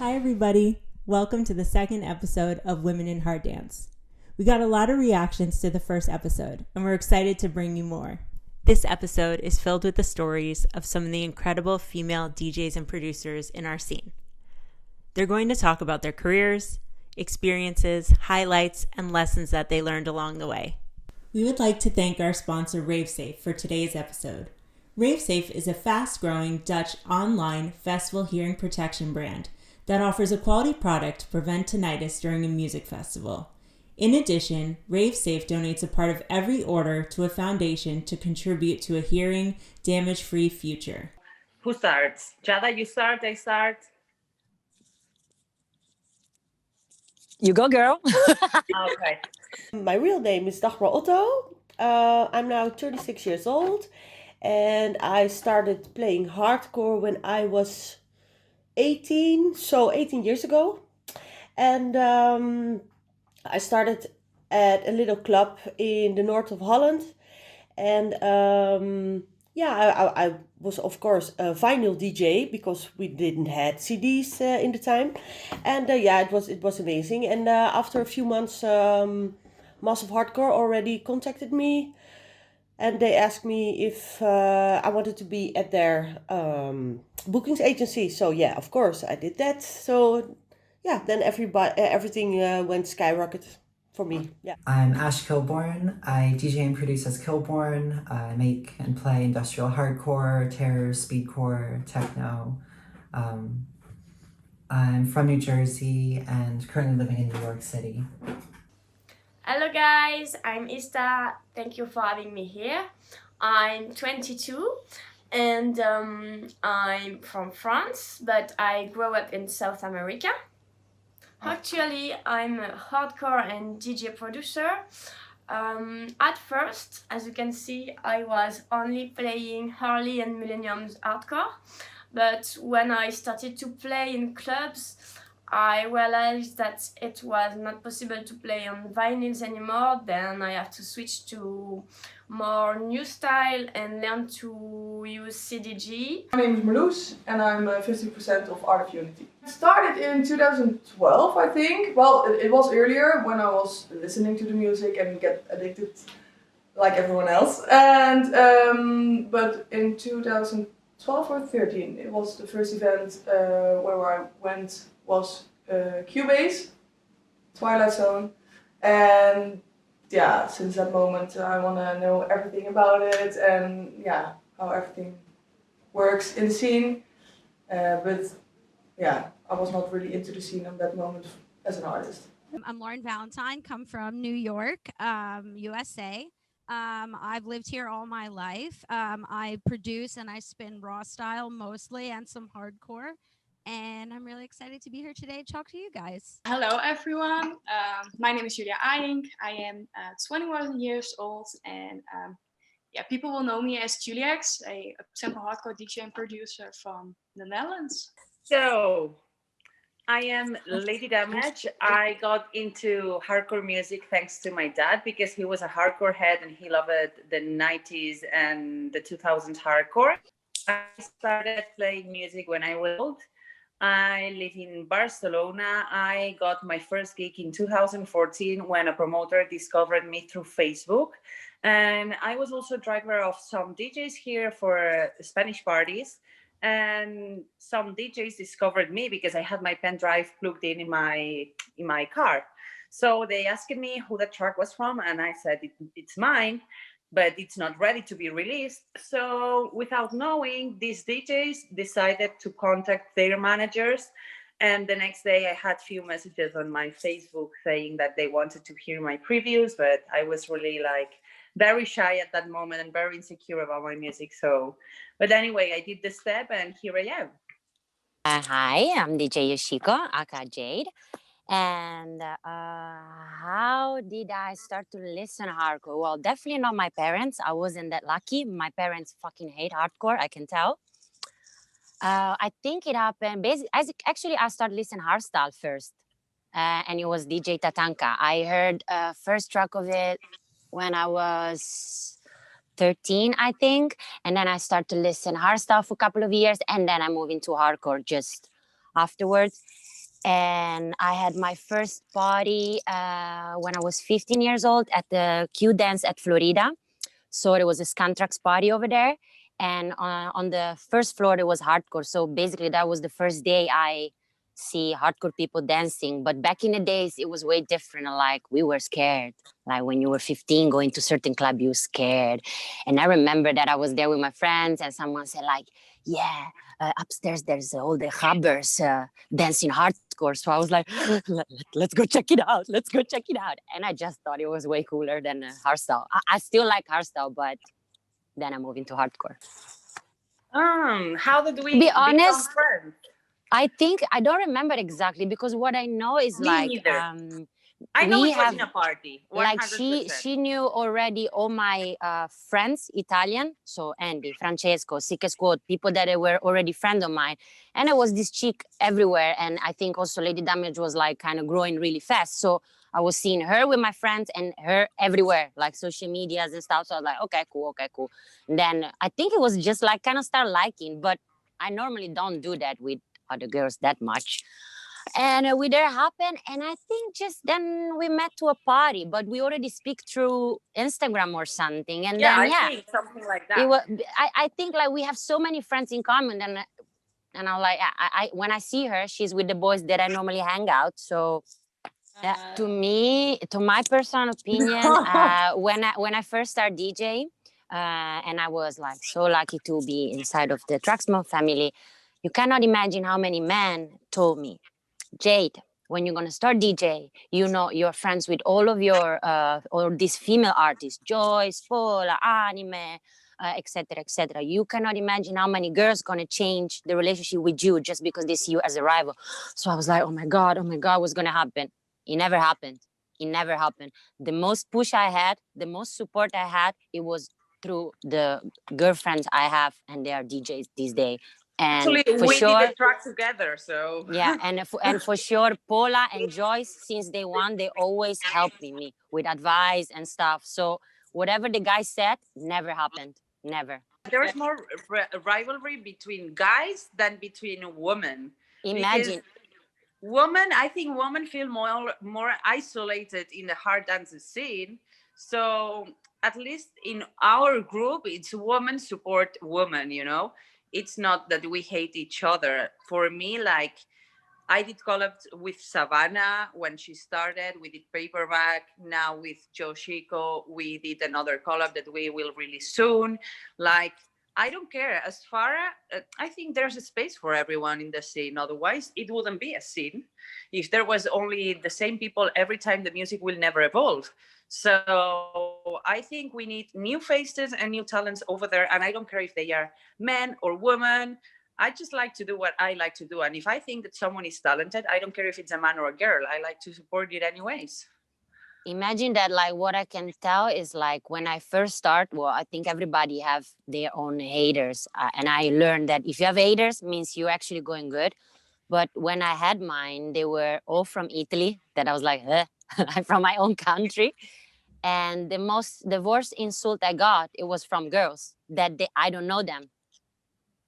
Hi everybody, welcome to the second episode of Women in Hard Dance. We got a lot of reactions to the first episode, and we're excited to bring you more. This episode is filled with the stories of some of the incredible female DJs and producers in our scene. They're going to talk about their careers, experiences, highlights, and lessons that they learned along the way. We would like to thank our sponsor RaveSafe for today's episode. RaveSafe is a fast-growing Dutch online festival hearing protection brand that offers a quality product to prevent tinnitus during a music festival. In addition, RaveSafe donates a part of every order to a foundation to contribute to a hearing damage-free future. Who starts? Jada, you start, I start. You go, girl. Okay. My real name is DaY-már Otto. I'm now 36 years old, and I started playing hardcore when I was 18, so 18 years ago. And I started at a little club in the north of Holland. And I was, of course, a vinyl DJ because we didn't have CDs in the time. And it was amazing. And after a few months, Massive Hardcore already contacted me. And they asked me if I wanted to be at their bookings agency. So yeah, of course, I did that. So yeah, then everything went skyrocket for me. Yeah. I'm Ash Kilbourne. I DJ and produce as Kilbourne. I make and play industrial hardcore, terror, speedcore, techno. I'm from New Jersey and currently living in New York City. Hello guys, I'm Hysta. Thank you for having me here. I'm 22 and I'm from France, but I grew up in South America. Actually, I'm a hardcore and DJ producer. At first, as you can see, I was only playing early and millennium hardcore, but when I started to play in clubs, I realized that it was not possible to play on vinyls anymore. Then I have to switch to more new style and learn to use CDG. My name is Marloes and I'm 50% of Art of Unity. It started in 2012, I think. Well, it was earlier when I was listening to the music and get addicted like everyone else. And but in 2012 or 13, it was the first event where I went was Cubase, Twilight Zone, and yeah, since that moment I want to know everything about it and yeah, how everything works in the scene. But yeah, I was not really into the scene at that moment as an artist. I'm Lauren Valentine, come from New York, USA. I've lived here all my life. I produce and I spin raw style mostly and some hardcore. And I'm really excited to be here today to talk to you guys. Hello everyone, my name is Juliëx. I am 21 years old and people will know me as Juliëx, a sample hardcore DJ and producer from the Netherlands. So, I am Lady Dammage. I got into hardcore music thanks to my dad because he was a hardcore head and he loved the 90s and the 2000s hardcore. I started playing music when I was old. I live in Barcelona. I got my first gig in 2014 when a promoter discovered me through Facebook. And I was also driver of some DJs here for Spanish parties. And some DJs discovered me because I had my pen drive plugged in my car. So they asked me who the track was from, and I said, it's mine, but it's not ready to be released. So without knowing, these DJs decided to contact their managers. And the next day I had few messages on my Facebook saying that they wanted to hear my previews, but I was really very shy at that moment and very insecure about my music. So, but anyway, I did the step and here I am. Hi, I'm DJ Yoshiko, aka Jade. And how did I start to listen hardcore? Well, definitely not my parents. I wasn't that lucky. My parents fucking hate hardcore, I can tell. I think it happened actually I started listening hardstyle first. And it was DJ Tatanka. I heard first track of it when I was 13, I think. And then I started to listen hardstyle for a couple of years. And then I moved into hardcore just afterwards. And I had my first party when I was 15 years old at the Q Dance at Florida. So there was a Scantrax party over there. And on the first floor, there was hardcore. So basically, that was the first day I see hardcore people dancing. But back in the days, it was way different. Like, we were scared. Like, when you were 15, going to certain club, you were scared. And I remember that I was there with my friends, and someone said, like, yeah, upstairs, there's all the hubbers dancing hardcore. So I was like, let's go check it out. Let's go check it out. And I just thought it was way cooler than hardstyle. I still like hardstyle, but then I moved into hardcore. How did we To be become honest, friends? I think I don't remember exactly, because what I know is Me like neither. I know we it was have in a party. 100%. like she knew already all my friends Italian, so Andy, Francesco, Sick Squad, people that were already friends of mine, and there was this chick everywhere. And I think also Lady Dammage was like kind of growing really fast, so I was seeing her with my friends and her everywhere, like social medias and stuff. So I was like, okay, cool. And then I think it was just like kind of start liking, but I normally don't do that with other girls that much. And we there happened, and I think just then we met to a party, but we already speak through Instagram or something. And Yeah, then I think something like that. it was. I think like we have so many friends in common, and I'm like, I when I see her, she's with the boys that I normally hang out. So to me, to my personal opinion, when I first started DJ, and I was like so lucky to be inside of the Traxmo family, you cannot imagine how many men told me, Jade, when you're gonna start DJ, you know you're friends with all of your all these female artists, Joyce, Paula, Anime, etc., etc. You cannot imagine how many girls gonna change the relationship with you just because they see you as a rival. So I was like, oh my god, what's gonna happen? It never happened. It never happened. The most push I had, the most support I had, it was through the girlfriends I have, and they are DJs these days. And Actually, for we sure, did a track together, so yeah, and for sure, Paula and Joyce, since day one, they always helped me with advice and stuff. So whatever the guy said, never happened, never. there is more rivalry between guys than between women. Imagine. I think women feel more isolated in the hard dance scene. So at least in our group, it's women support women. It's not that we hate each other. For me, like, I did collabs with Savannah when she started. We did Paperback. Now with Yoshiko, we did another collab that we will release soon. Like, I don't care. As far as I think there's a space for everyone in the scene. Otherwise, it wouldn't be a scene. If there was only the same people every time, the music will never evolve. So I think we need new faces and new talents over there. And I don't care if they are men or women. I just like to do what I like to do. And if I think that someone is talented, I don't care if it's a man or a girl. I like to support it anyways. Imagine that, like, what I can tell is like when I first start, well, I think everybody have their own haters. And I learned that if you have haters, means you're actually going good. But when I had mine, they were all from Italy, that I was like, huh? From my own country. And the worst insult I got, it was from girls that I don't know them.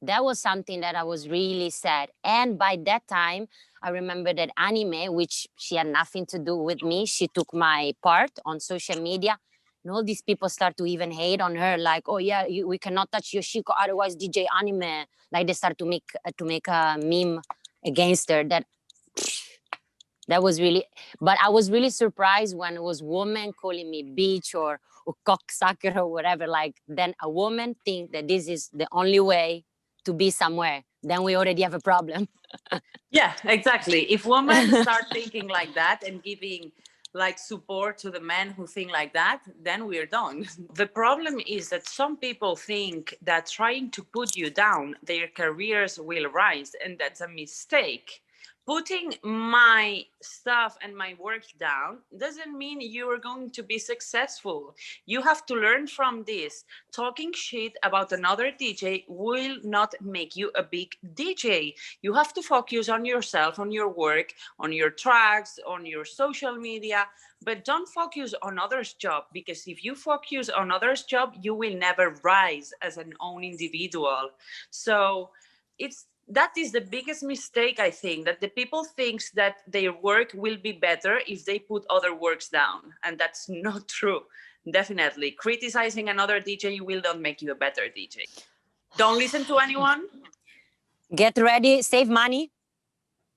That was something that I was really sad. And by that time, I remember that Anime, which she had nothing to do with me, she took my part on social media. And all these people start to even hate on her, like, oh yeah, we cannot touch Yoshiko, otherwise DJ Anime. Like, they start to make a meme against her. That was really, but I was really surprised when it was women calling me bitch or cocksucker or whatever. Like, then a woman think that this is the only way to be somewhere, then we already have a problem. Yeah, exactly. If women start thinking like that and giving like support to the men who think like that, then we're done. The problem is that some people think that trying to put you down, their careers will rise, and that's a mistake. Putting my stuff and my work down doesn't mean you're going to be successful. You have to learn from this. Talking shit about another DJ will not make you a big DJ. You have to focus on yourself, on your work, on your tracks, on your social media, but don't focus on others' job, because if you focus on others' job, you will never rise as an own individual. So that is the biggest mistake, I think, that the people thinks that their work will be better if they put other works down, and that's not true. Definitely criticizing another DJ will not make you a better DJ. Don't listen to anyone. Get ready, save money.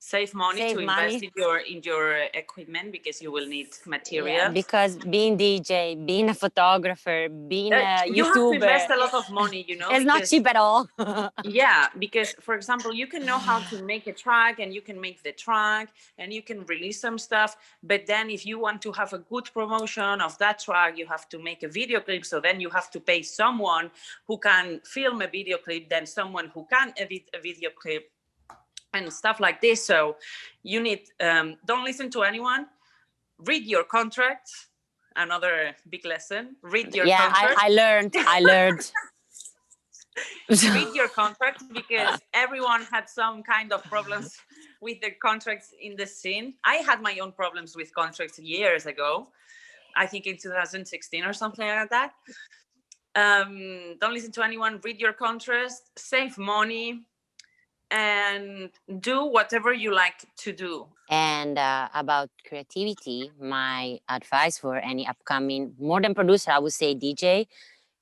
Save money Save to money. invest in your equipment, because you will need material. Yeah, because being DJ, being a photographer, being a you have to YouTuber, invest a lot of money, you know. it's not cheap at all. Yeah, because for example, you can know how to make a track, and you can make the track, and you can release some stuff, but then if you want to have a good promotion of that track, you have to make a video clip. So then you have to pay someone who can film a video clip, then someone who can edit a video clip, and stuff like this. So you need, don't listen to anyone. Read your contract. Another big lesson. Read your contract. I learned. Read your contract, because everyone had some kind of problems with their contracts in the scene. I had my own problems with contracts years ago. I think in 2016 or something like that. Don't listen to anyone. Read your contracts. Save money. And do whatever you like to do. And about creativity, my advice for any upcoming, more than producer, I would say DJ,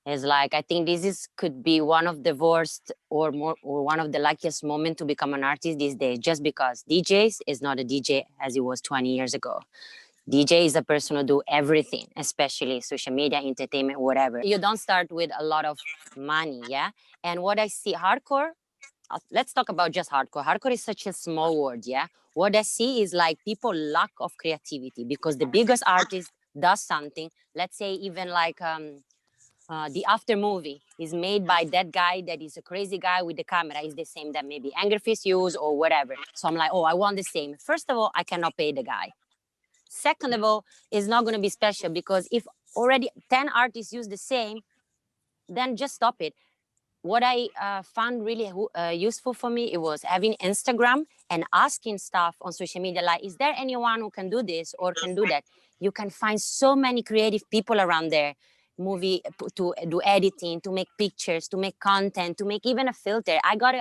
is like, I think this could be one of the worst or one of the luckiest moment to become an artist these days, just because DJs is not a DJ as it was 20 years ago. DJ is a person who do everything, especially social media, entertainment, whatever. You don't start with a lot of money, yeah? And what I see, hardcore, let's talk about just hardcore. Hardcore is such a small word, yeah? What I see is like people lack of creativity, because the biggest artist does something, let's say even like the after movie is made by that guy that is a crazy guy with the camera, is the same that maybe Anger Fist use or whatever. So I'm like, oh, I want the same. First of all, I cannot pay the guy. Second of all, it's not going to be special, because if already 10 artists use the same, then just stop it. What I found really useful for me, it was having Instagram and asking stuff on social media, like, is there anyone who can do this or can do that? You can find so many creative people around there, to do editing, to make pictures, to make content, to make even a filter. I got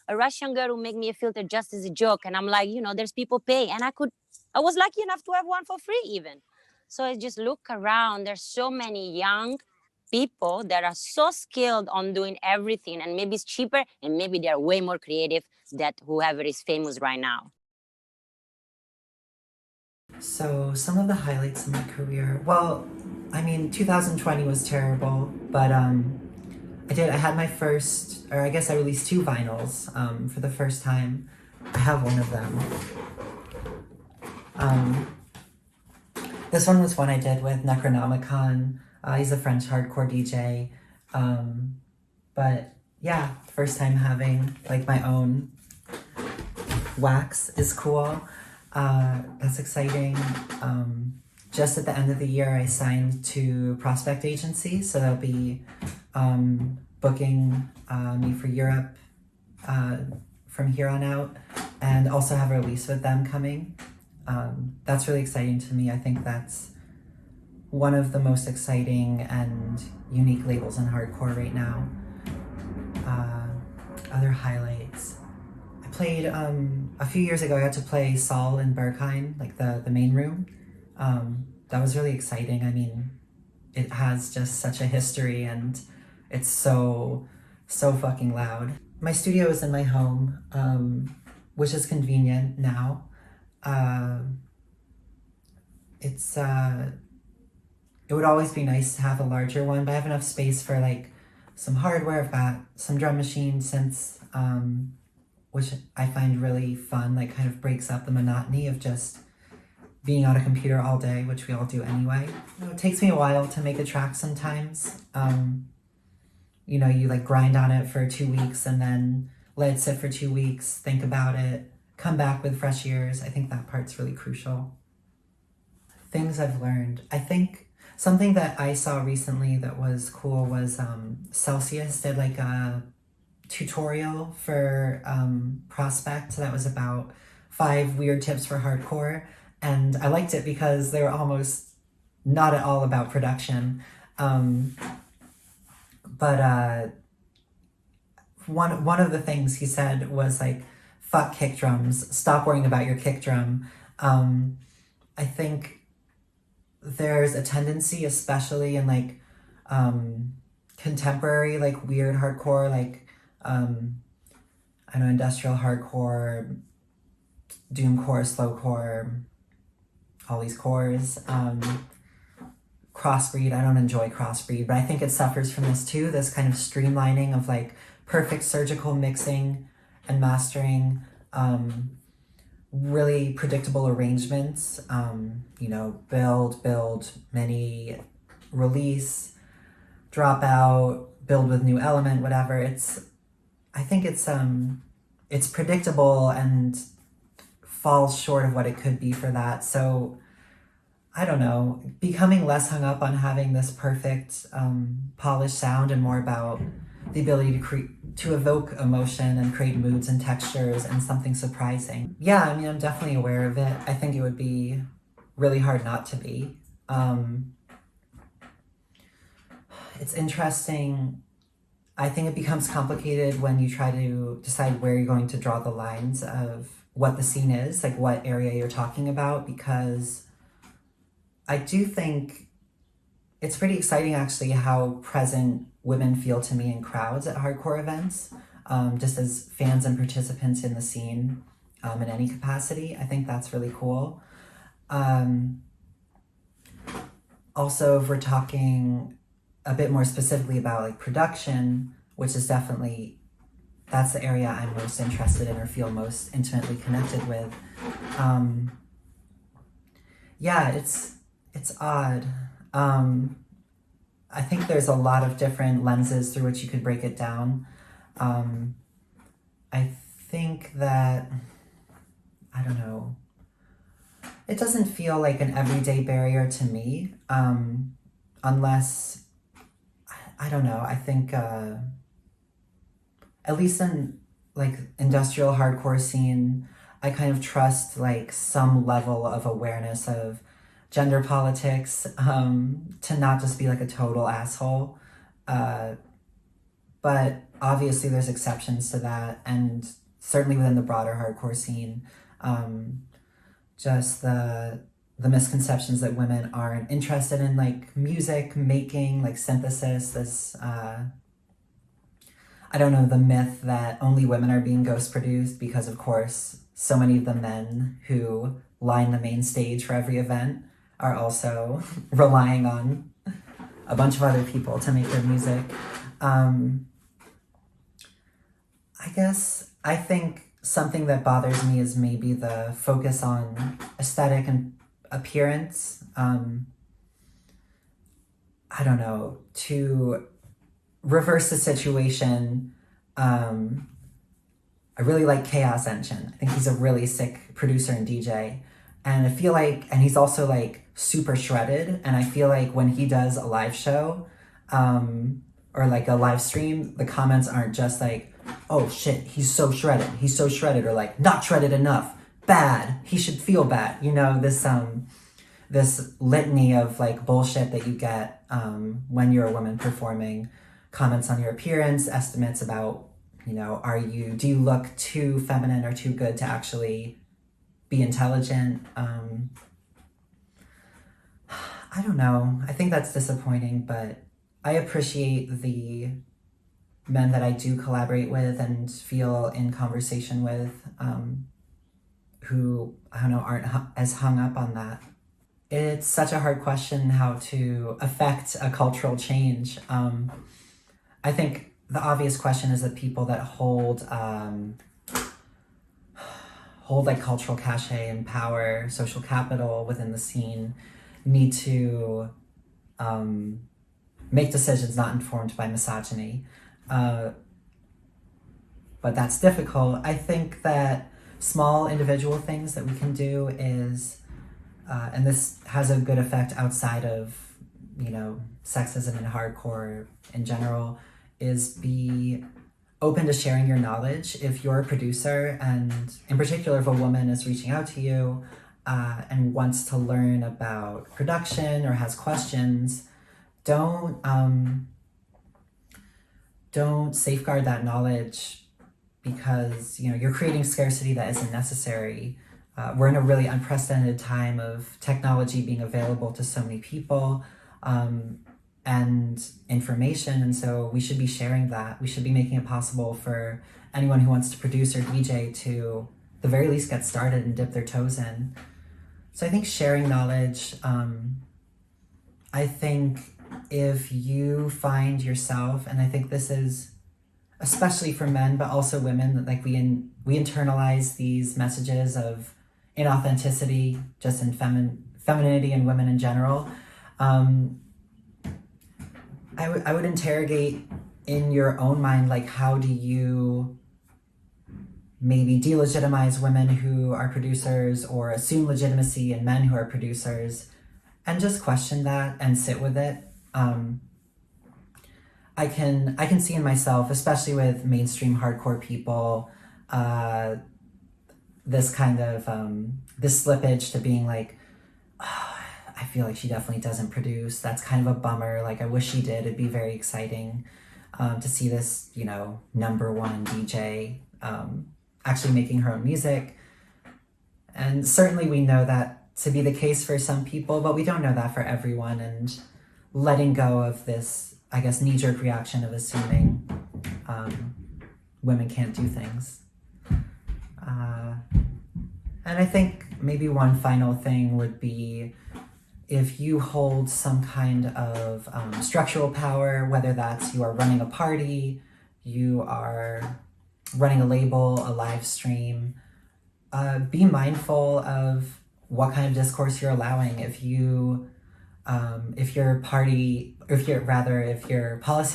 a Russian girl who made me a filter just as a joke. And I'm like, there's people pay. And I was lucky enough to have one for free even. So I just look around. There's so many young people that are so skilled on doing everything, and maybe it's cheaper, and maybe they're way more creative than whoever is famous right now. So some of the highlights in my career, well, I mean, 2020 was terrible, but I had my first, or I guess I released 2 vinyls for the first time. I have one of them. This one was one I did with Necronomicon. He's a French hardcore DJ. But yeah, first time having like my own wax is cool. That's exciting. Just at the end of the year, I signed to Prospect Agency, so they'll be booking me for Europe from here on out, and also have a release with them coming. That's really exciting to me. I think that's one of the most exciting and unique labels in hardcore right now. Other highlights. I played, a few years ago, I got to play Saul in Berghain, like the main room. That was really exciting. I mean, it has just such a history, and it's so fucking loud. My studio is in my home, which is convenient now. It would always be nice to have a larger one, but I have enough space for like some hardware. I've got some drum machines, synths, which I find really fun, like kind of breaks up the monotony of just being on a computer all day, which we all do anyway. It takes me a while to make a track sometimes. You like grind on it for 2 weeks and then let it sit for 2 weeks, think about it, come back with fresh ears. I think that part's really crucial. Things I've learned. I think something that I saw recently that was cool was Celsius did like a tutorial for Prospect that was about 5 weird tips for hardcore. And I liked it because they were almost not at all about production. But one of the things he said was like, fuck kick drums, stop worrying about your kick drum. I think there's a tendency, especially in like contemporary, like weird hardcore, like I know industrial hardcore, doomcore, slowcore, all these cores. Crossbreed, I don't enjoy crossbreed, but I think it suffers from this too, this kind of streamlining of like perfect surgical mixing and mastering, really predictable arrangements, you know, build, mini, release, drop out, build with new element, whatever. I think it's predictable and falls short of what it could be for that. So I don't know, becoming less hung up on having this perfect polished sound and more about the ability to evoke emotion and create moods and textures and something surprising. Yeah, I mean, I'm definitely aware of it. I think it would be really hard not to be. It's interesting. I think it becomes complicated when you try to decide where you're going to draw the lines of what the scene is, like what area you're talking about, because I do think it's pretty exciting actually how present women feel to me in crowds at hardcore events, just as fans and participants in the scene in any capacity. I think that's really cool. Also, if we're talking a bit more specifically about like production, which is definitely, that's the area I'm most interested in or feel most intimately connected with. Yeah, it's odd. I think there's a lot of different lenses through which you could break it down. I think that, I don't know, it doesn't feel like an everyday barrier to me, unless, I don't know, I think, at least in like industrial hardcore scene, I kind of trust like some level of awareness of gender politics, to not just be like a total asshole. But obviously there's exceptions to that, and certainly within the broader hardcore scene, just the misconceptions that women aren't interested in like music making, like synthesis, this, I don't know, the myth that only women are being ghost produced because of course so many of the men who line the main stage for every event are also relying on a bunch of other people to make their music. I think something that bothers me is maybe the focus on aesthetic and appearance. I don't know, to reverse the situation, I really like Chaos Engine. I think he's a really sick producer and DJ. And I feel like, and he's also like super shredded. And I feel like when he does a live show, or like a live stream, the comments aren't just like, oh shit, he's so shredded, or like, not shredded enough, bad, he should feel bad. You know, this litany of like bullshit that you get when you're a woman performing, comments on your appearance, estimates about, you know, do you look too feminine or too good to actually be intelligent? I don't know. I think that's disappointing, but I appreciate the men that I do collaborate with and feel in conversation with, who, I don't know, aren't as hung up on that. It's such a hard question how to affect a cultural change. I think the obvious question is that people that hold like cultural cachet and power, social capital within the scene need to make decisions not informed by misogyny. But that's difficult. I think that small individual things that we can do is, and this has a good effect outside of, you know, sexism and hardcore in general, is be open to sharing your knowledge. If you're a producer, and in particular if a woman is reaching out to you and wants to learn about production or has questions, don't don't safeguard that knowledge because, you know, you're creating scarcity that isn't necessary. We're in a really unprecedented time of technology being available to so many people and information. And so we should be sharing that. We should be making it possible for anyone who wants to produce or DJ to the very least get started and dip their toes in. So I think sharing knowledge, I think if you find yourself, and I think this is especially for men, but also women, that like we internalize these messages of inauthenticity, just in femininity and women in general. I would interrogate in your own mind, like, how do you maybe delegitimize women who are producers or assume legitimacy in men who are producers, and just question that and sit with it. I can see in myself, especially with mainstream hardcore people, this kind of this slippage to being like, oh, I feel like she definitely doesn't produce. That's kind of a bummer. Like, I wish she did. It'd be very exciting to see this, you know, #1 DJ actually making her own music. And certainly we know that to be the case for some people, but we don't know that for everyone. And letting go of this, I guess, knee-jerk reaction of assuming women can't do things. And I think maybe one final thing would be, if you hold some kind of structural power, whether that's you are running a party, you are running a label, a live stream, be mindful of what kind of discourse you're allowing. If your policy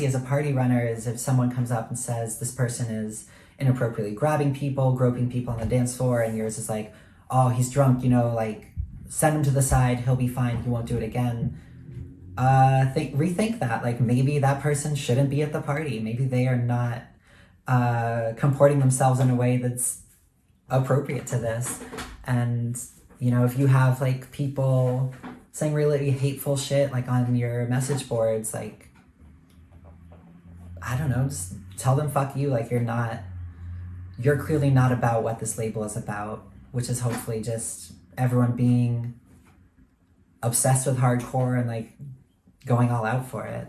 as a party runner is if someone comes up and says this person is inappropriately grabbing people, groping people on the dance floor, and yours is like, oh, he's drunk, you know, like, send him to the side, he'll be fine, he won't do it again. Rethink that. Like, maybe that person shouldn't be at the party. Maybe they are not comporting themselves in a way that's appropriate to this. And, you know, if you have like people saying really hateful shit like on your message boards, like, I don't know, just tell them fuck you. Like, you're clearly not about what this label is about, which is hopefully just everyone being obsessed with hardcore and like going all out for it.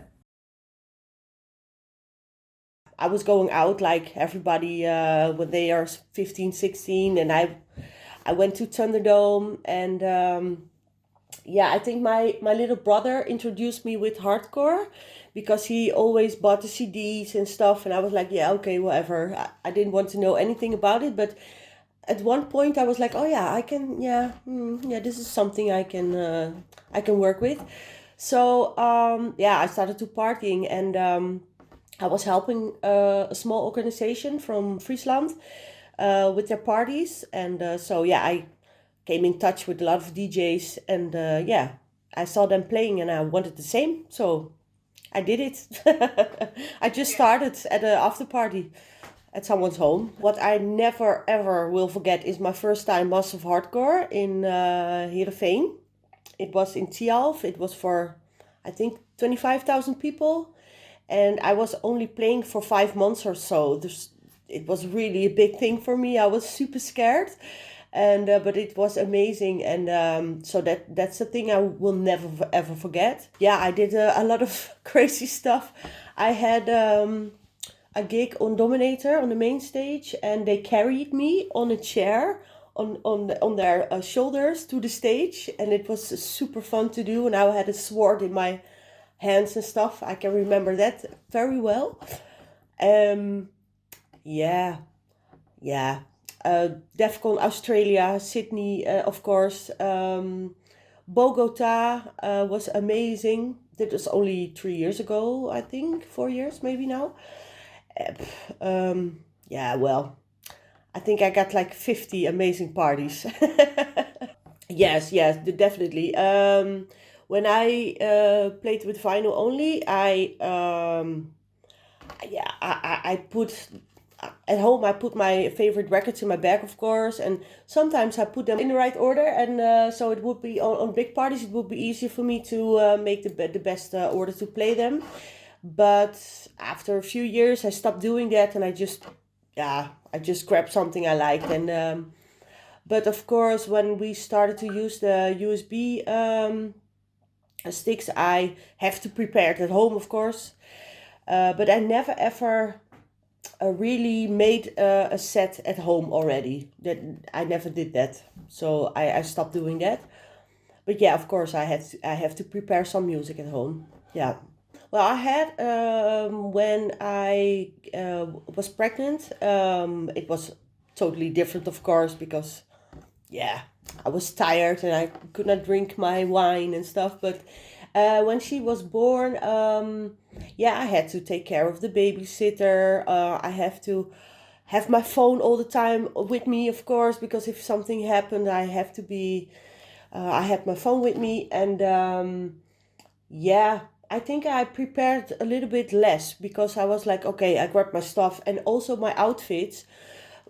I was going out like everybody when they are 15, 16, and I went to Thunderdome, and I think my little brother introduced me with hardcore because he always bought the CDs and stuff, and I was like, yeah, okay, whatever. I didn't want to know anything about it, but at one point I was like, oh yeah, I can, this is something I can work with. So I started to partying, and I was helping a small organization from Friesland with their parties, and I came in touch with a lot of DJs, and I saw them playing, and I wanted the same, so I did it. I just started at an after party at someone's home. What I never ever will forget is my first time Massive Hardcore in Heerenveen. It was in Tialf. It was for, I think, 25,000 people. And I was only playing for 5 months or so. It was really a big thing for me. I was super scared. And but it was amazing. And so that's the thing I will never ever forget. Yeah, I did a lot of crazy stuff. I had a gig on Dominator on the main stage, and they carried me on a chair on their shoulders to the stage, and it was super fun to do. And I had a sword in my hands and stuff. I can remember that very well. DEFCON Australia, Sydney, of course. Bogota was amazing. That was only 3 years ago, I think, 4 years maybe now. I think I got like 50 amazing parties. Yes, definitely. When I played with vinyl only, I put at home. I put my favorite records in my bag, of course, and sometimes I put them in the right order. And so it would be on big parties. It would be easier for me to make the best order to play them. But after a few years, I stopped doing that, and I just grabbed something I liked. And but of course, when we started to use the USB sticks, I have to prepare it at home, of course. But I never ever really made a set at home already. That I never did that, so I stopped doing that. But yeah, of course, I have to prepare some music at home. Yeah. Well, I had when I was pregnant. It was totally different, of course, because yeah, I was tired and I could not drink my wine and stuff. But when she was born, yeah, I had to take care of the babysitter. I have to have my phone all the time with me, of course, because if something happened, I have to be. I had my phone with me, and yeah, I think I prepared a little bit less because I was like, okay, I grabbed my stuff and also my outfits.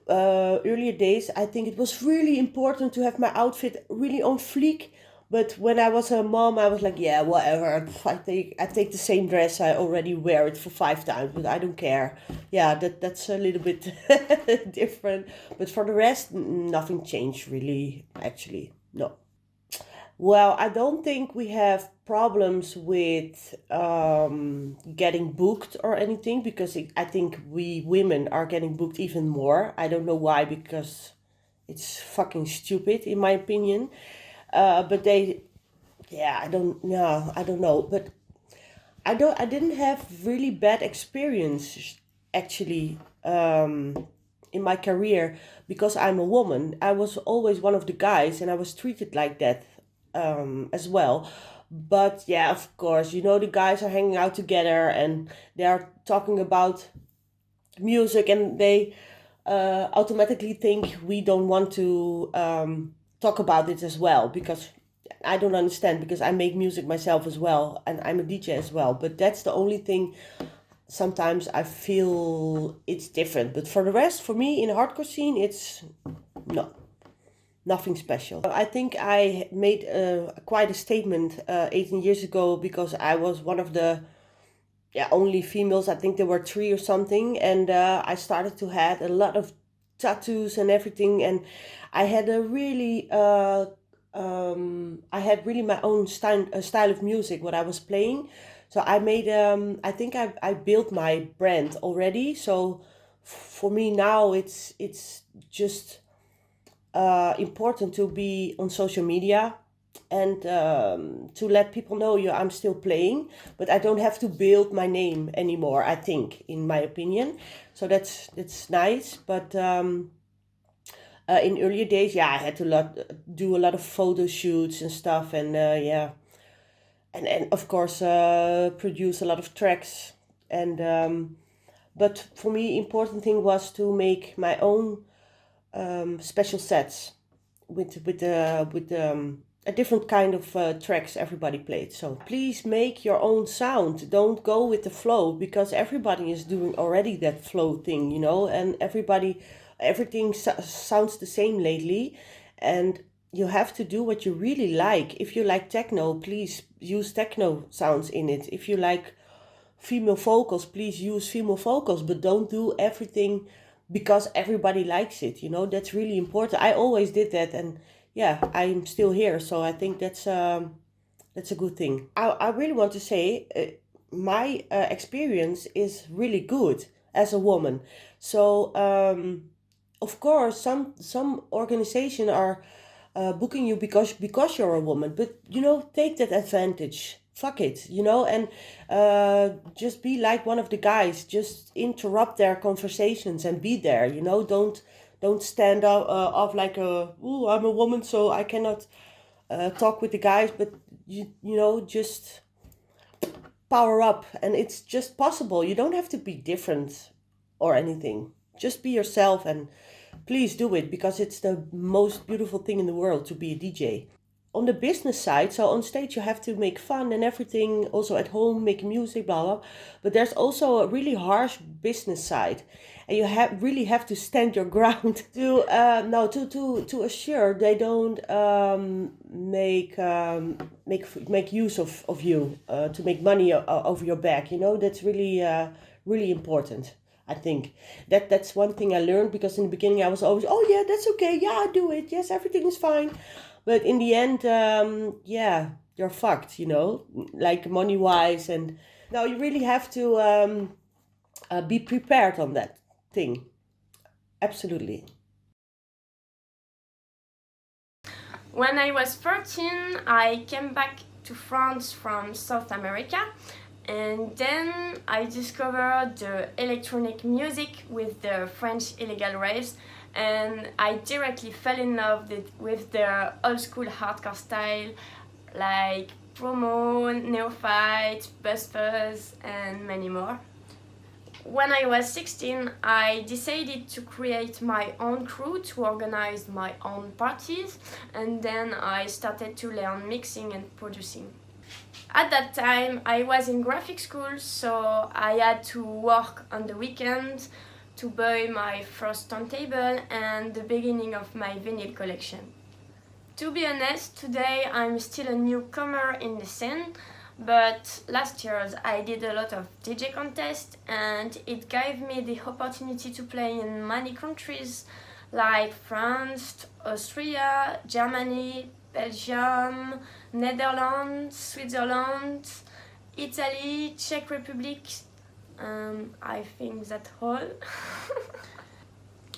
Earlier days, I think it was really important to have my outfit really on fleek. But when I was a mom, I was like, yeah, whatever. I take the same dress. I already wear it for 5 times, but I don't care. Yeah, that's a little bit different. But for the rest, nothing changed really. Actually, no. Well, I don't think we have problems with getting booked or anything because I think we women are getting booked even more. I don't know why, because it's fucking stupid in my opinion. But yeah, I don't know. But I didn't have really bad experience actually in my career because I'm a woman. I was always one of the guys and I was treated like that as well. But yeah, of course, the guys are hanging out together and they are talking about music and they automatically think we don't want to talk about it as well because I don't understand because I make music myself as well and I'm a DJ as well. But that's the only thing sometimes I feel it's different. But for the rest, for me in the hardcore scene, it's nothing special. I think I made quite a statement 18 years ago because I was one of the only females. I think there were 3 or something, and I started to have a lot of tattoos and everything, and I had a really I had really my own style of music what I was playing. So I made I think I built my brand already. So for me now it's just important to be on social media and to let people know I'm still playing, but I don't have to build my name anymore, I think, in my opinion. So that's nice. But in earlier days, I had to do a lot of photo shoots and stuff, and and of course produce a lot of tracks. And but for me, important thing was to make my own special sets with a different kind of tracks everybody played. So please make your own sound. Don't go with the flow because everybody is doing already that flow thing, and everything sounds the same lately. And you have to do what you really like. If you like techno, please use techno sounds in it. If you like female vocals, please use female vocals, but don't do everything because everybody likes it. That's really important. I always did that, and I'm still here, so I think that's a good thing. I really want to say my experience is really good as a woman. So of course some organization are booking you because you're a woman, but take that advantage. Fuck it, and just be like one of the guys. Just interrupt their conversations and be there. Don't stand up off like I'm a woman, so I cannot talk with the guys. But just power up, and it's just possible. You don't have to be different or anything. Just be yourself, and please do it because it's the most beautiful thing in the world to be a DJ. On the business side, so on stage you have to make fun and everything, also at home make music, blah blah, but there's also a really harsh business side, and you really have to stand your ground to assure they don't make use of you to make money over your back. That's really important. I think that's one thing I learned, because in the beginning I was always, oh yeah, that's okay, yeah, I do it, yes, everything is fine. But in the end, you're fucked, like money wise, and now you really have to be prepared on that thing. Absolutely. When I was 13, I came back to France from South America, and then I discovered the electronic music with the French illegal raves, and I directly fell in love with the old school hardcore style, like Promo, Neophyte, Buzz, and many more. When I was 16, I decided to create my own crew to organize my own parties, and then I started to learn mixing and producing. At that time, I was in graphic school, so I had to work on the weekends to buy my first turntable and the beginning of my vinyl collection. To be honest, today I'm still a newcomer in the scene, but last year I did a lot of DJ contests, and it gave me the opportunity to play in many countries like France, Austria, Germany, Belgium, Netherlands, Switzerland, Italy, Czech Republic. I think that's all.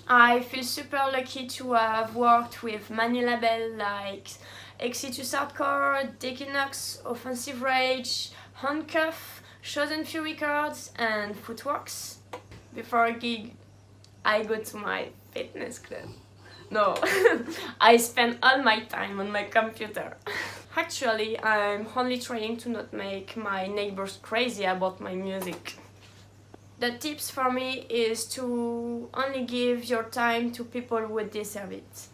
I feel super lucky to have worked with many labels like Exitus Hardcore, Dekinox, Offensive Rage, Handcuff, Chosen Few Records, and Footworks. Before a gig, I go to my fitness club. No, I spend all my time on my computer. Actually, I'm only trying to not make my neighbors crazy about my music. The tips for me is to only give your time to people who deserve it.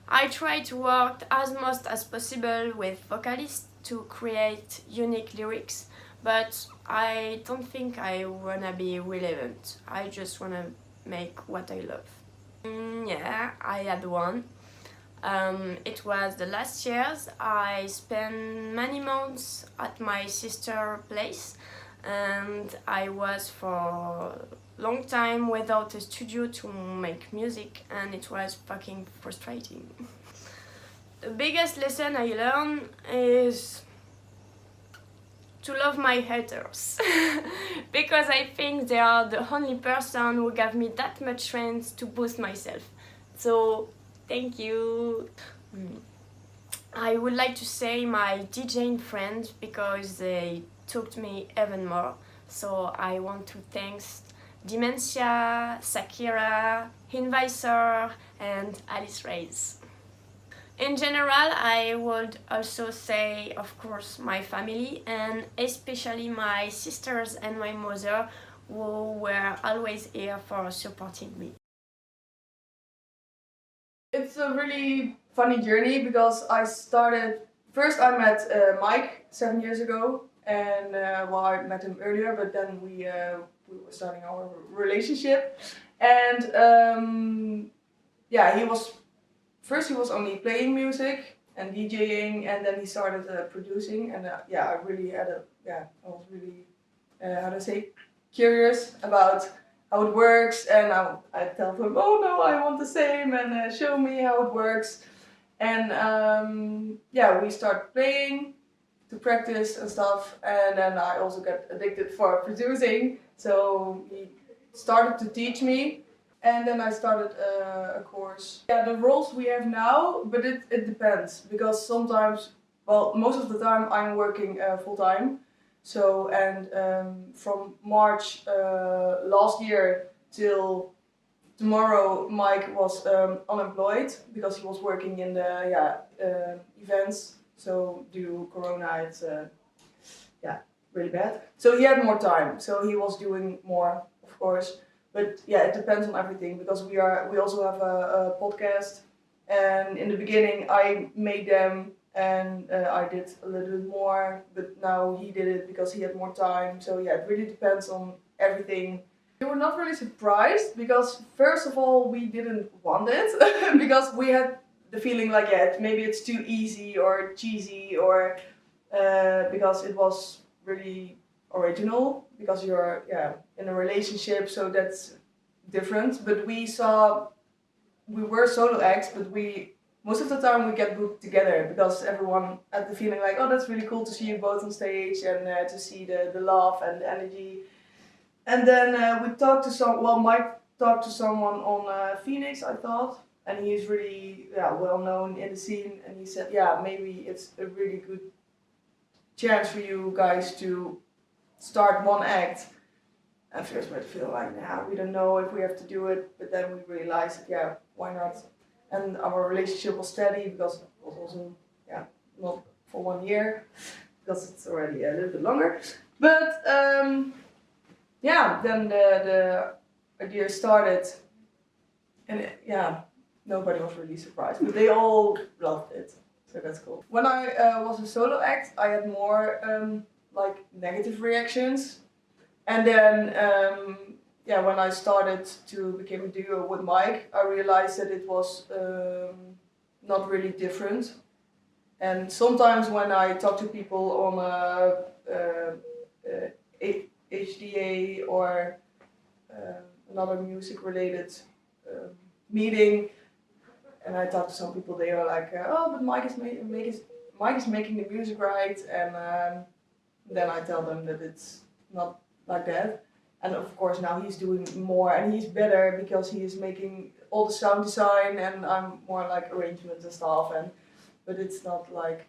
I try to work as much as possible with vocalists to create unique lyrics, but I don't think I wanna be relevant. I just wanna make what I love. Yeah, I had one. It was the last years. I spent many months at my sister's place, and I was for a long time without a studio to make music, and it was fucking frustrating. The biggest lesson I learned is to love my haters because I think they are the only person who gave me that much strength to boost myself. So thank you. I would like to say my DJing friends because they taught me even more. So I want to thank Dementia, Sakira, Invisor, and Alice Reyes. In general, I would also say, of course, my family, and especially my sisters and my mother, who were always here for supporting me. It's a really funny journey because I met Mike 7 years ago, and I met him earlier, but then we were starting our relationship, and he was only playing music and DJing, and then he started producing, and I was really curious about how it works, and I tell him, oh no, I want the same, and show me how it works, and we start playing to practice and stuff, and then I also got addicted for producing, so he started to teach me. And then I started a course. Yeah, the roles we have now, but it depends, because sometimes, most of the time I'm working full time. So, and from March last year till tomorrow, Mike was unemployed because he was working in the events. So due to Corona, it's really bad. So he had more time. So he was doing more, of course. But yeah, it depends on everything, because we also have a podcast, and in the beginning I made them, and I did a little bit more, but now he did it because he had more time. So yeah, it really depends on everything We were not really surprised because first of all we didn't want it because we had the feeling like maybe it's too easy or cheesy or because it was really original because you're in a relationship, so that's different. But we were solo acts, but most of the time we get booked together because everyone had the feeling like, oh, that's really cool to see you both on stage and to see the love and the energy. And then we talked to Mike talked to someone on Phoenix, I thought, and he's really well known in the scene, and he said, maybe it's a really good chance for you guys to start one act. At first we had to feel like, we don't know if we have to do it, but then we realized, why not? And our relationship was steady because it was also, not for 1 year, because it's already a little bit longer. But then the idea started, and nobody was really surprised, but they all loved it, so that's cool. When I was a solo act, I had more negative reactions, and then when I started to become a duo with Mike, I realized that it was not really different. And sometimes when I talk to people on HDA or another music-related meeting, and I talk to some people, they are like, "Oh, but Mike is making the music right," and then I tell them that it's not like that. And of course now he's doing more and he's better because he is making all the sound design, and I'm more like arrangements and stuff. But it's not like,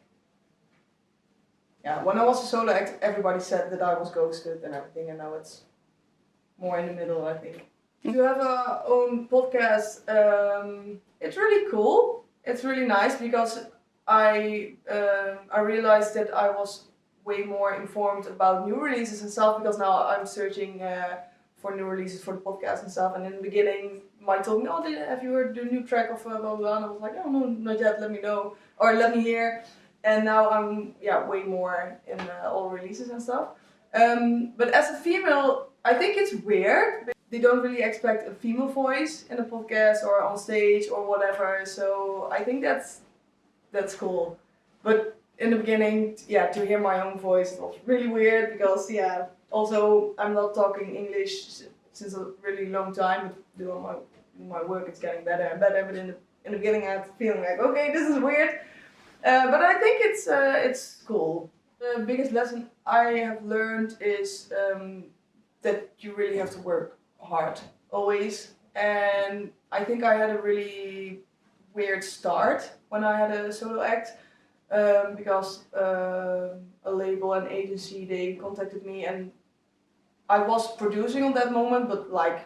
when I was a solo act, everybody said that I was ghosted and everything, and now it's more in the middle, I think. To have our own podcast, it's really cool. It's really nice because I realized that I was way more informed about new releases and stuff, because now I'm searching for new releases for the podcast and stuff. And in the beginning, Mike told me, "Oh, have you heard the new track of blah blah blah?" And I was like, "Oh no, not yet. Let me know, or let me hear." And now I'm way more in all releases and stuff. But as a female, I think it's weird. They don't really expect a female voice in a podcast or on stage or whatever. So I think that's cool. But in the beginning, to hear my own voice was really weird because, also I'm not talking English since a really long time. But doing my work, it's getting better and better. But in the beginning, I had the feeling like, okay, this is weird. But I think it's cool. The biggest lesson I have learned is that you really have to work hard always. And I think I had a really weird start when I had a solo act. Because a label and agency, they contacted me, and I was producing on that moment, but like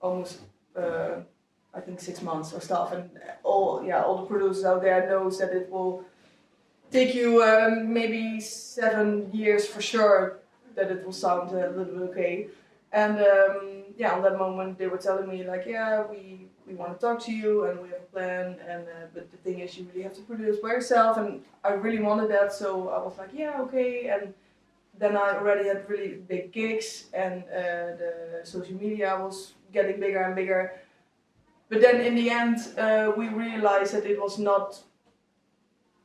almost I think 6 months or stuff, and all the producers out there knows that it will take you maybe 7 years for sure that it will sound a little bit okay. And on that moment they were telling me like, we want to talk to you and we have a plan, and but the thing is you really have to produce by yourself, and I really wanted that, so I was like, okay. And then I already had really big gigs, and the social media was getting bigger and bigger. But then in the end we realized that it was not,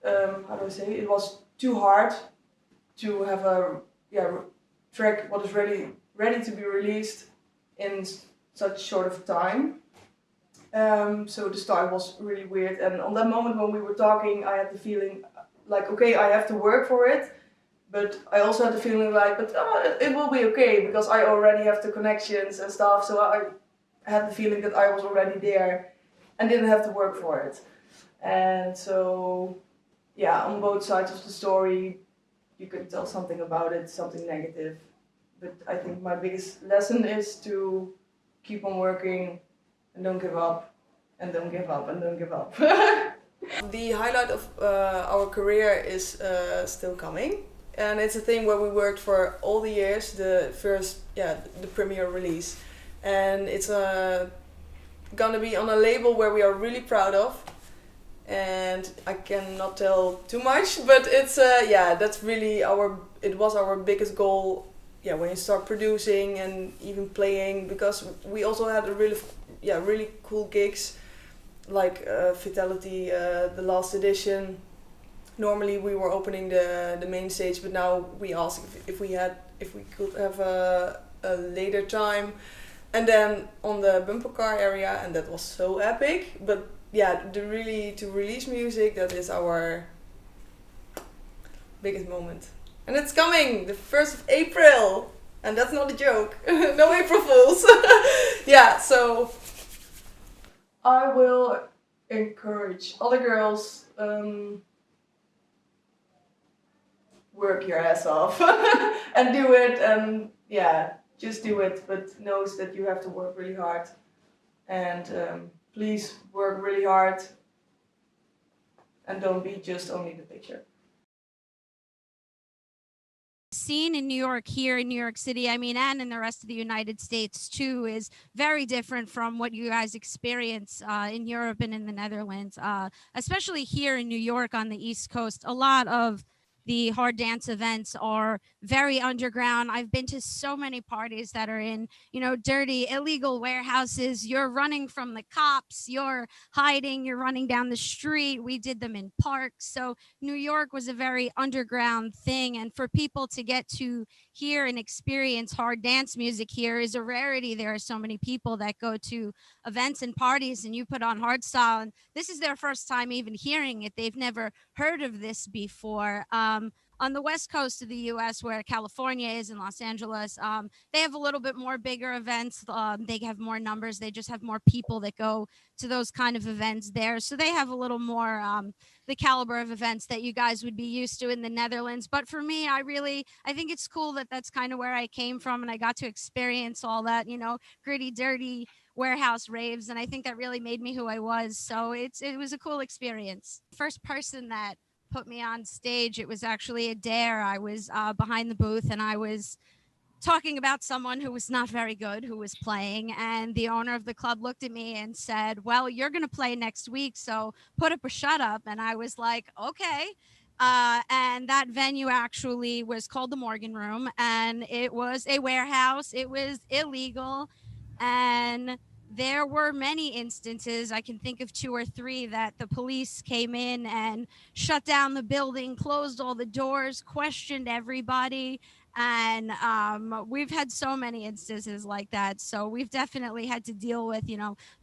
it was too hard to have a track what is ready to be released in such short of time. So the start was really weird, and on that moment when we were talking, I had the feeling like, okay, I have to work for it, but I also had the feeling like, it will be okay because I already have the connections and stuff. So I had the feeling that I was already there and didn't have to work for it. And so on both sides of the story, you can tell something about it, something negative. But I think my biggest lesson is to keep on working and don't give up, and don't give up, and don't give up. The highlight of our career is still coming, and it's a thing where we worked for all the years, the premiere release, and it's gonna be on a label where we are really proud of, and I cannot tell too much, but it's that's really it was our biggest goal when you start producing and even playing, because we also had a really cool gigs like Vitality, the last edition. Normally we were opening the main stage, but now we asked if we could have a later time, and then on the bumper car area, and that was so epic. But yeah, to release music, that is our biggest moment. And it's coming, the 1st of April. And that's not a joke. No April Fools. Yeah, so I will encourage other girls, work your ass off and do it. And yeah, just do it. But knows that you have to work really hard. And please work really hard. And don't be just only the picture. Scene in New York, here in New York City, I mean, and in the rest of the United States too, is very different from what you guys experience in Europe and in the Netherlands, especially here in New York on the East Coast. A lot of the hard dance events are very underground. I've been to so many parties that are in, dirty, illegal warehouses. You're running from the cops, you're hiding, you're running down the street. We did them in parks. So New York was a very underground thing. And for people to get to hear and experience hard dance music here is a rarity. There are so many people that go to events and parties and you put on hardstyle, and this is their first time even hearing it. They've never heard of this before. On the west coast of the U.S., where California is in Los Angeles, they have a little bit more bigger events. They have more numbers. They just have more people that go to those kind of events there. So they have a little more the caliber of events that you guys would be used to in the Netherlands. But for me, I think it's cool that that's kind of where I came from, and I got to experience all that, gritty, dirty warehouse raves, and I think that really made me who I was. So it was a cool experience. First person that put me on stage, it was actually a dare. I was behind the booth and I was talking about someone who was not very good who was playing, and the owner of the club looked at me and said, well, you're going to play next week, so put up or shut up. And I was like, okay. And that venue actually was called the Morgan Room, and it was a warehouse. It was illegal, and there were many instances, I can think of 2 or 3, that the police came in and shut down the building, closed all the doors, questioned everybody. And we've had so many instances like that. So we've definitely had to deal with,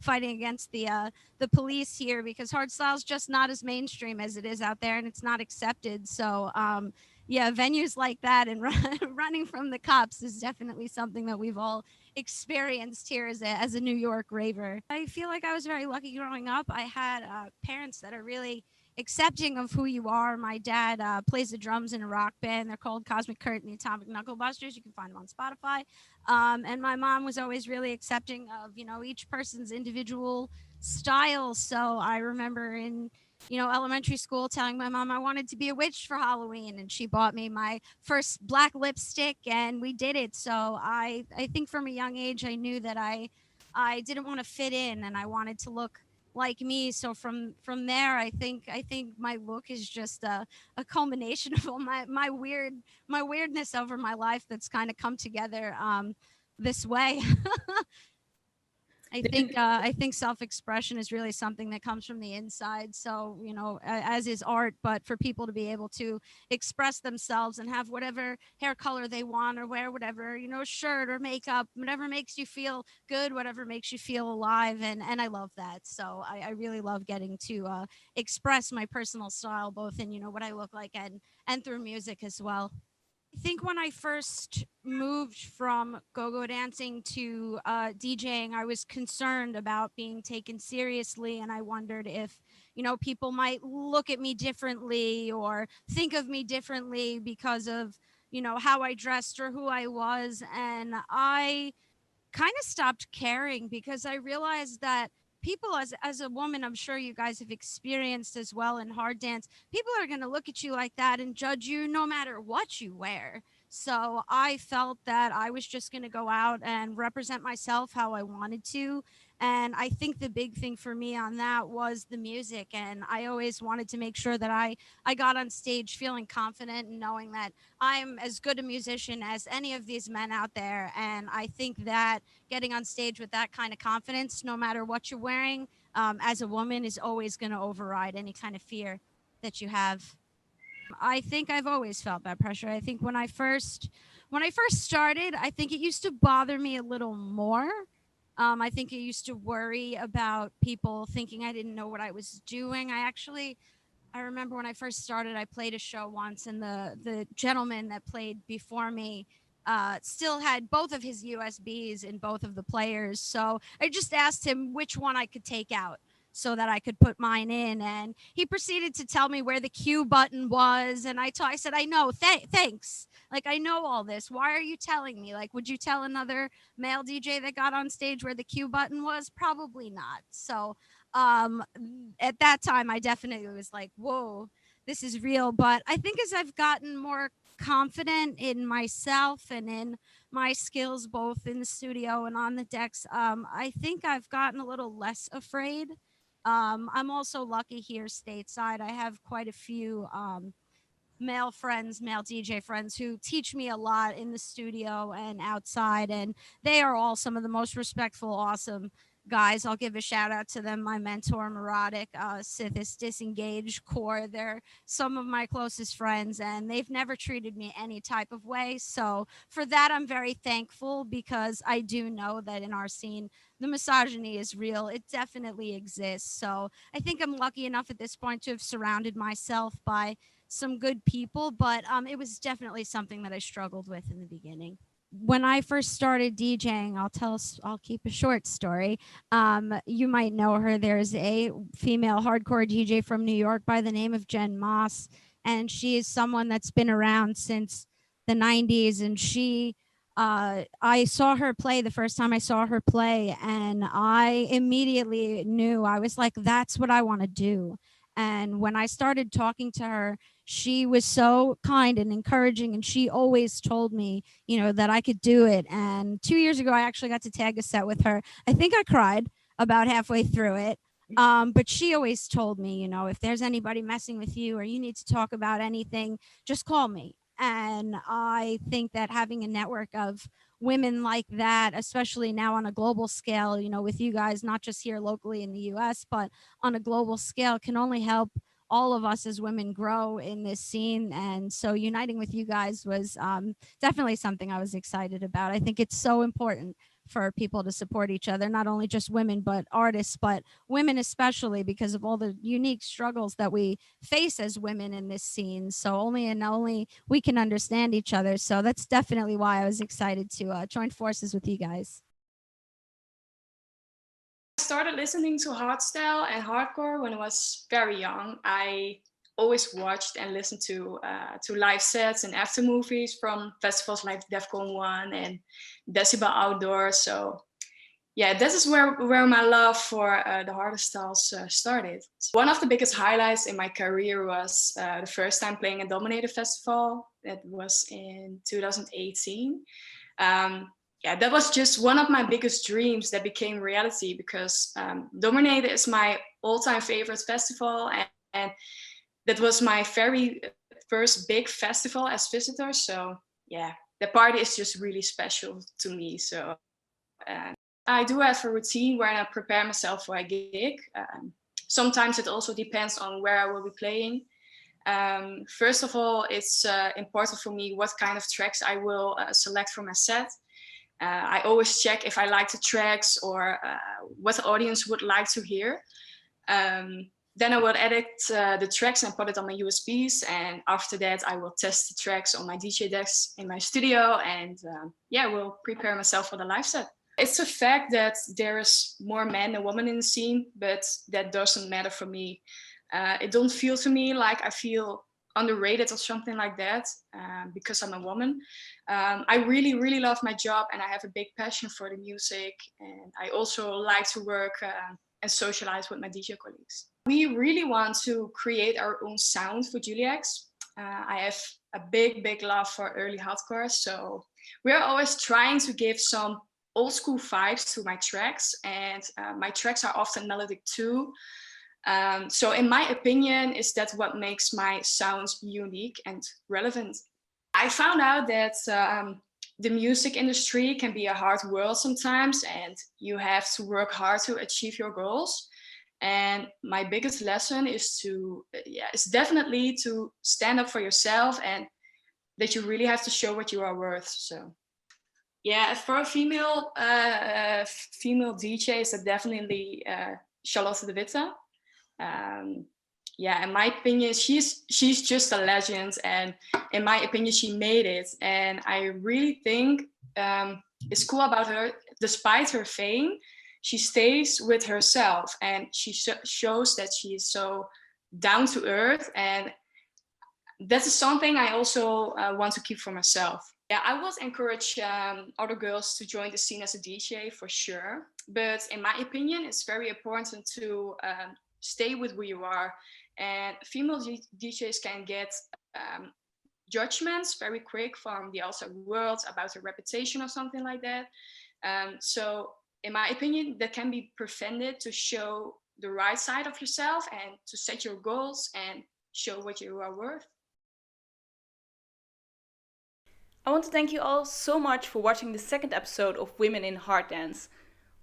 fighting against the police here, because hardstyle's just not as mainstream as it is out there, and it's not accepted. So yeah, venues like that and running from the cops is definitely something that we've all experienced here as a New York raver. I feel like I was very lucky growing up. I had parents that are really accepting of who you are. My dad plays the drums in a rock band. They're called Cosmic Kurt and the Atomic Knuckle Busters. You can find them on Spotify. And my mom was always really accepting of, each person's individual style. So I remember in elementary school telling my mom I wanted to be a witch for Halloween, and she bought me my first black lipstick, and we did it. So I think from a young age I knew that I didn't want to fit in, and I wanted to look like me. So from there, I think my look is just a culmination of all my weirdness over my life that's kind of come together this way. I think self-expression is really something that comes from the inside. So, as is art, but for people to be able to express themselves and have whatever hair color they want, or wear whatever, shirt or makeup, whatever makes you feel good, whatever makes you feel alive. And I love that. So I really love getting to express my personal style, both in, what I look like and through music as well. I think when I first moved from go-go dancing to DJing, I was concerned about being taken seriously, and I wondered if, people might look at me differently or think of me differently because of, how I dressed or who I was. And I kind of stopped caring, because I realized that people, as a woman, I'm sure you guys have experienced as well in hard dance, people are going to look at you like that and judge you no matter what you wear. So I felt that I was just going to go out and represent myself how I wanted to. And I think the big thing for me on that was the music. And I always wanted to make sure that I got on stage feeling confident and knowing that I'm as good a musician as any of these men out there. And I think that getting on stage with that kind of confidence, no matter what you're wearing, as a woman, is always going to override any kind of fear that you have. I think I've always felt that pressure. I think when I first started, I think it used to bother me a little more. I think I used to worry about people thinking I didn't know what I was doing. I remember when I first started, I played a show once, and the gentleman that played before me still had both of his USBs in both of the players. So I just asked him which one I could take out so that I could put mine in, and he proceeded to tell me where the Q button was. And I said, I know, thanks. Like, I know all this. Why are you telling me? Like, would you tell another male DJ that got on stage where the Q button was? Probably not. So at that time, I definitely was like, whoa, this is real. But I think as I've gotten more confident in myself and in my skills, both in the studio and on the decks, I think I've gotten a little less afraid. I'm also lucky here stateside. I have quite a few male friends, male DJ friends who teach me a lot in the studio and outside. And they are all some of the most respectful, awesome guys. I'll give a shout out to them. My mentor, Neurotic, Sithis, Disengaged, Core. They're some of my closest friends, and they've never treated me any type of way. So for that, I'm very thankful, because I do know that in our scene, the misogyny is real. It definitely exists. So I think I'm lucky enough at this point to have surrounded myself by some good people, but it was definitely something that I struggled with in the beginning. When I first started DJing, I'll keep a short story. You might know her. There's a female hardcore DJ from New York by the name of Jen Moss, and she is someone that's been around since the 90s. And I saw her play the first time I saw her play, and I immediately knew, I was like, that's what I want to do. And when I started talking to her, she was so kind and encouraging, and she always told me, that I could do it. And 2 years ago, I actually got to tag a set with her. I think I cried about halfway through it. But she always told me, if there's anybody messing with you or you need to talk about anything, just call me. And I think that having a network of women like that, especially now on a global scale, with you guys, not just here locally in the US, but on a global scale, can only help all of us as women grow in this scene. And so uniting with you guys was definitely something I was excited about. I think it's so important for people to support each other, not only just women, but artists, but women especially, because of all the unique struggles that we face as women in this scene. So only we can understand each other. So that's definitely why I was excited to join forces with you guys. I started listening to hardstyle and hardcore when I was very young. I always watched and listened to live sets and after movies from festivals like DEFCON 1 and Decibel Outdoor. So yeah, this is where my love for the harder styles started. One of the biggest highlights in my career was the first time playing a Dominator festival. That was in 2018. That was just one of my biggest dreams that became reality, because Dominator is my all-time favorite festival, and that was my very first big festival as visitor. So yeah, the party is just really special to me. So I do have a routine where I prepare myself for a gig. Sometimes it also depends on where I will be playing. First of all, it's important for me what kind of tracks I will select for my set. I always check if I like the tracks or what the audience would like to hear. Then I will edit the tracks and put it on my USBs. And after that, I will test the tracks on my DJ decks in my studio. And we'll prepare myself for the live set. It's a fact that there's more men than women in the scene, but that doesn't matter for me. It don't feel to me like I feel underrated or something like that because I'm a woman. I really, really love my job, and I have a big passion for the music. And I also like to work and socialize with my DJ colleagues. We really want to create our own sound for Juliëx. I have a big, big love for early hardcore. So we're always trying to give some old school vibes to my tracks, and my tracks are often melodic too. So in my opinion, is that what makes my sounds unique and relevant. I found out that the music industry can be a hard world sometimes, and you have to work hard to achieve your goals. And my biggest lesson is definitely to stand up for yourself, and that you really have to show what you are worth. So yeah, for a female DJ, is that definitely Charlotte de Witte. In my opinion, she's just a legend, and in my opinion, she made it. And I really think it's cool about her. Despite her fame, she stays with herself, and she shows that she is so down to earth, and that is something I also want to keep for myself. Yeah, I would encourage other girls to join the scene as a DJ for sure. But in my opinion, it's very important to stay with who you are. And female DJs can get judgments very quick from the outside world about their reputation or something like that. So in my opinion, that can be prevented to show the right side of yourself and to set your goals and show what you are worth. I want to thank you all so much for watching the second episode of Women in Hard Dance.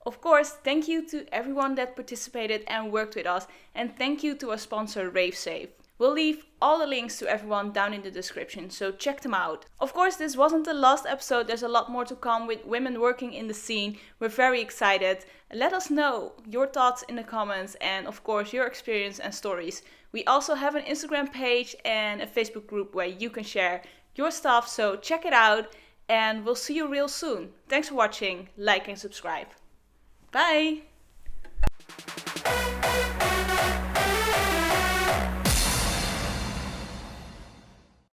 Of course, thank you to everyone that participated and worked with us, and thank you to our sponsor RaveSafe. We'll leave all the links to everyone down in the description, so check them out. Of course, this wasn't the last episode, there's a lot more to come with women working in the scene. We're very excited. Let us know your thoughts in the comments and of course your experience and stories. We also have an Instagram page and a Facebook group where you can share your stuff, so check it out and we'll see you real soon. Thanks for watching, like and subscribe. Bye!